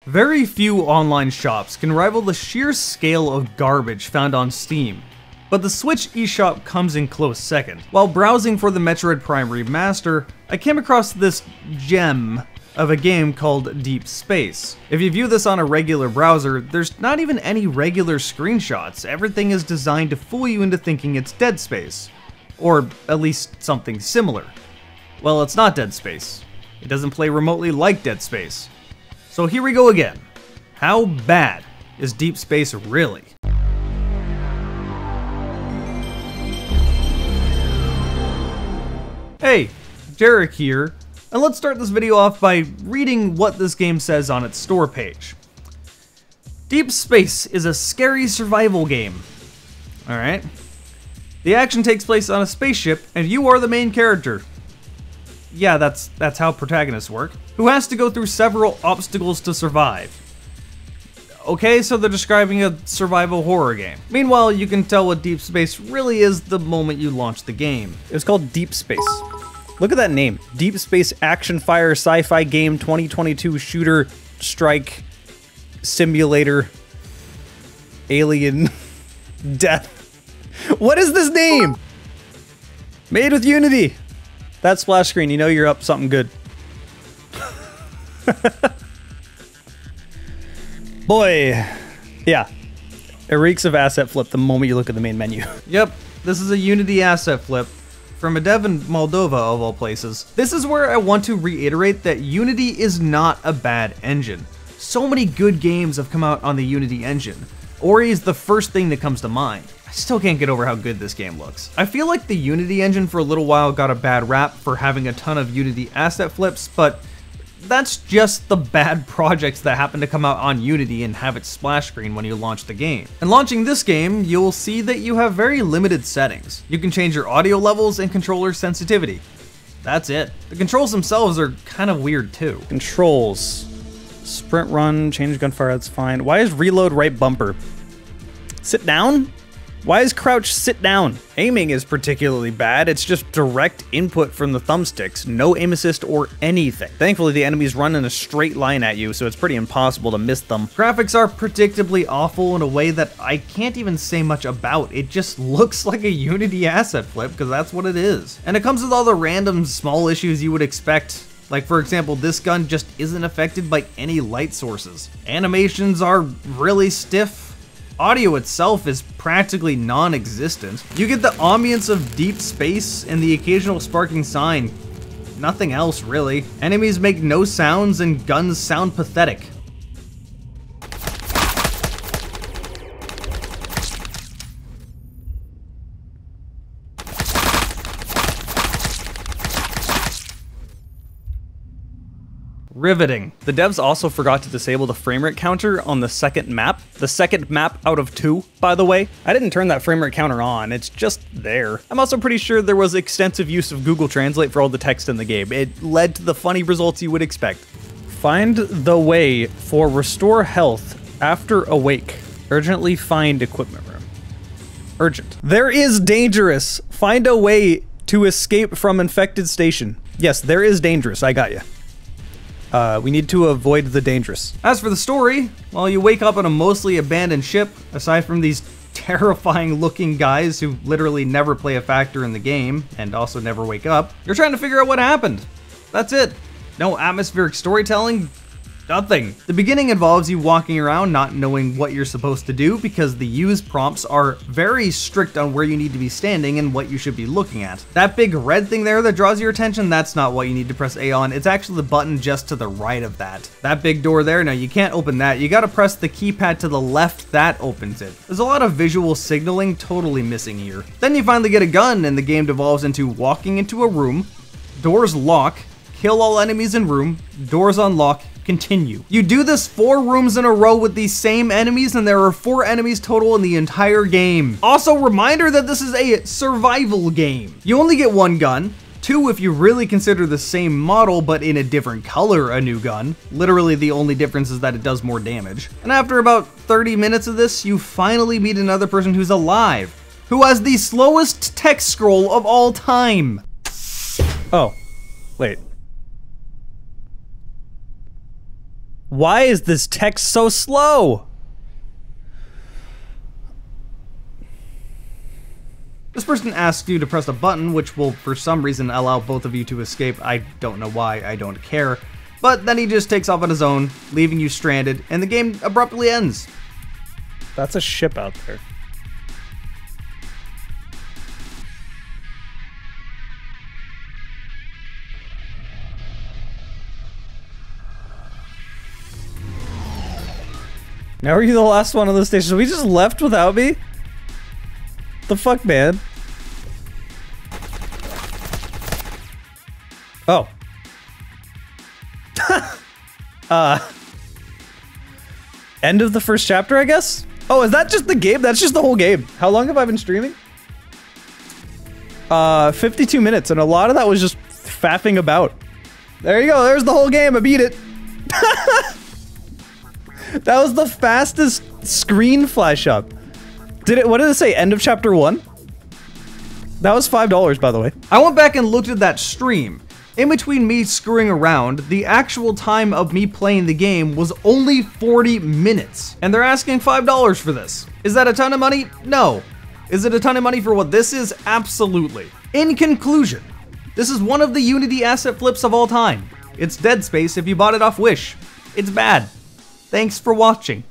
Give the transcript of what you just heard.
Very few online shops can rival the sheer scale of garbage found on Steam, but the Switch eShop comes in close second. While browsing for the Metroid Prime Remaster, I came across this gem of a game called Deep Space. If you view this on a regular browser, there's not even any regular screenshots. Everything is designed to fool you into thinking it's Dead Space, or at least something similar. Well, it's not Dead Space. It doesn't play remotely like Dead Space. So here we go again. How bad is Deep Space really? Hey, Jarek here, and let's start this video off by reading what this game says on its store page. Deep Space is a scary survival game. Alright. The action takes place on a spaceship, and you are the main character. Yeah, that's how protagonists work. Who has to go through several obstacles to survive. Okay, so they're describing a survival horror game. Meanwhile, you can tell what Deep Space really is the moment you launch the game. It was called Deep Space. Look at that name. Deep Space Action Fire Sci-Fi Game 2022 Shooter Strike Simulator Alien Death. What is this name? Made with Unity. That splash screen, you know you're up something good. Boy. Yeah. It reeks of asset flip the moment you look at the main menu. Yep, this is a Unity asset flip from a dev in Moldova of all places. This is where I want to reiterate that Unity is not a bad engine. So many good games have come out on the Unity engine. Ori is the first thing that comes to mind. I still can't get over how good this game looks. I feel like the Unity engine for a little while got a bad rap for having a ton of Unity asset flips, but that's just the bad projects that happen to come out on Unity and have its splash screen when you launch the game. And launching this game, you'll see that you have very limited settings. You can change your audio levels and controller sensitivity. That's it. The controls themselves are kind of weird too. Controls. Sprint run, change gunfire, that's fine. Why is reload right bumper? Sit down? Why is crouch sit down? Aiming is particularly bad. It's just direct input from the thumbsticks, no aim assist or anything. Thankfully, the enemies run in a straight line at you, so it's pretty impossible to miss them. Graphics are predictably awful in a way that I can't even say much about. It just looks like a Unity asset flip, because that's what it is. And it comes with all the random small issues you would expect. Like, for example, this gun just isn't affected by any light sources. Animations are really stiff. Audio itself is practically non-existent. You get the ambience of Deep Space and the occasional sparking sign. Nothing else, really. Enemies make no sounds and guns sound pathetic. Riveting. The devs also forgot to disable the framerate counter on the second map. The second map out of 2, by the way. I didn't turn that framerate counter on, it's just there. I'm also pretty sure there was extensive use of Google Translate for all the text in the game. It led to the funny results you would expect. Find the way for restore health after awake. Urgently find equipment room. Urgent. There is dangerous. Find a way to escape from infected station. Yes, there is dangerous, I got you. We need to avoid the dangerous. As for the story, well, you wake up on a mostly abandoned ship, aside from these terrifying looking guys who literally never play a factor in the game, and also never wake up. You're trying to figure out what happened. That's it. No atmospheric storytelling, nothing. The beginning involves you walking around not knowing what you're supposed to do because the use prompts are very strict on where you need to be standing and what you should be looking at. That big red thing there that draws your attention, that's not what you need to press A on. It's actually the button just to the right of that. That big door there, no, you can't open that. You gotta press the keypad to the left, that opens it. There's a lot of visual signaling totally missing here. Then you finally get a gun and the game devolves into walking into a room, doors lock, kill all enemies in room, doors unlock, continue. You do this 4 rooms in a row with these same enemies, and there are 4 enemies total in the entire game. Also, reminder that this is a survival game. You only get 1 gun, 2 if you really consider the same model but in a different color a new gun. Literally the only difference is that it does more damage. And after about 30 minutes of this, you finally meet another person who's alive, who has the slowest text scroll of all time. Oh, wait. Why is this text so slow? This person asks you to press a button, which will for some reason allow both of you to escape. I don't know why, I don't care. But then he just takes off on his own, leaving you stranded, and the game abruptly ends. That's a ship out there. Now are you the last one on the station? So we just left without me? The fuck, man? Oh. End of the first chapter, I guess? Oh, is that just the game? That's just the whole game. How long have I been streaming? 52 minutes, and a lot of that was just faffing about. There you go, there's the whole game, I beat it. That was the fastest screen flash up. What did it say, end of chapter 1? That was $5, by the way. I went back and looked at that stream. In between me screwing around, the actual time of me playing the game was only 40 minutes. And they're asking $5 for this. Is that a ton of money? No. Is it a ton of money for what this is? Absolutely. In conclusion, this is one of the Unity asset flips of all time. It's Dead Space if you bought it off Wish. It's bad. Thanks for watching.